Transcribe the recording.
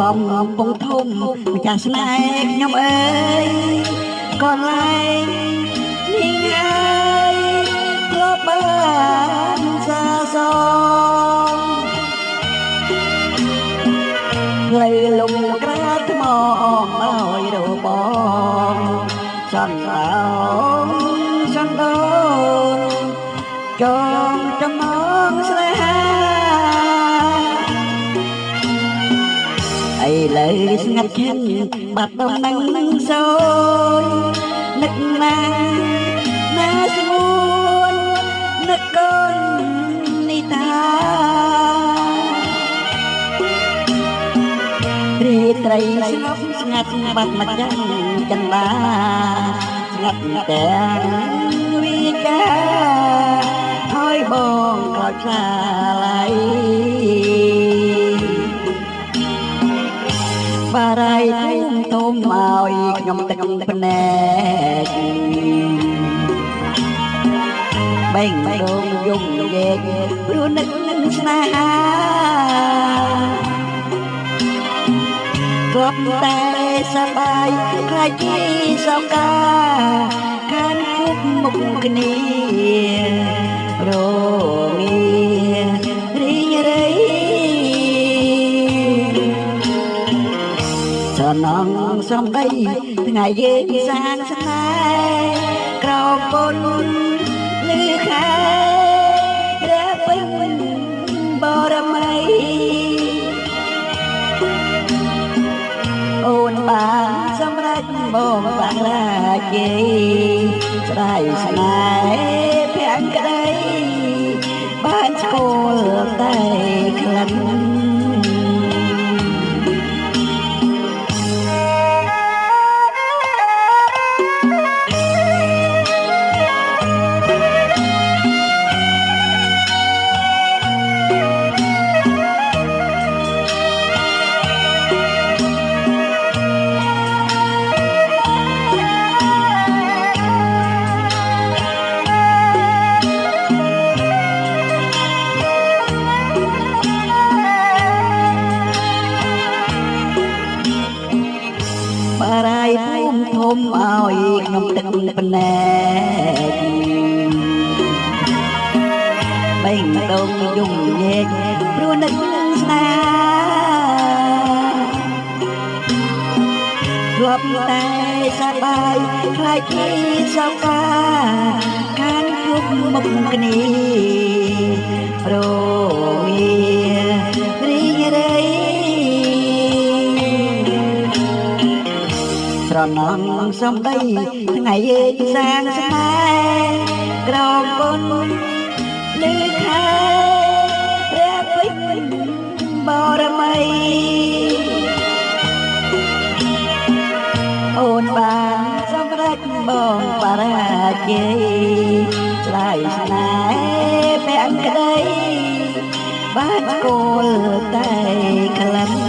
កំពុងធំម្ចាស់ស្នេហ៍ខ្ញុំអើយកន្លែងនេះហើយធ្លាប់បានសាសងផ្លូវលំក្រាលថ្មឲ្យរបងសន្សោសន្ដូនចងចំណងស្នេហាឥឡូវស្ងាត់ឈឹងបាត់ដំណឹងនឹងសូននឹកណាណាស្ងួននឹកកូននេះតារីត្រីស្ងប់ស្ងាត់បាត់មកយ៉ាងចន្ទាស្ងាត់ទាំងវិចាហើយបងខ្លោចខ្លាឡៃបារាយទុំឲ្យខ្ញុំទឹកភ្នែកបែងដងយំយេកព្រោះនឹកនឹងស្នេហាគប់តែសប្បាយខ្លាចជាសោកាខានគប់មុខគ្នារងារីងរៃសំណងសំដីថ្ងៃយើងសាងស្នេហ៍ក្រោមពុនលឺខែរះពេញបរមីអូនបានសម្រេចបងបាក់រាជេស្ដាយស្នេហ៍ភាំងក្ដីបានស្គាល់តែក្លិនបារាយភូមិធំឲ្យខ្ញុំទឹកភ្នែកបែងដងយំយេកព្រោះនឹកស្នេហាធ្លាប់តែសប្បាយខ្លាចជាសោកាខានជួបមុខគ្នារងារីងរៃស្រណងសំដីថ្ងៃយើងសាងស្នេហ៍ក្រោមពុនលឺខែរះពេញបរមីអូនបានសម្រេចបងបារាជេស្ដាយស្នេហ៍ពាក់ក្ដីបានស្គាល់តែក្លិន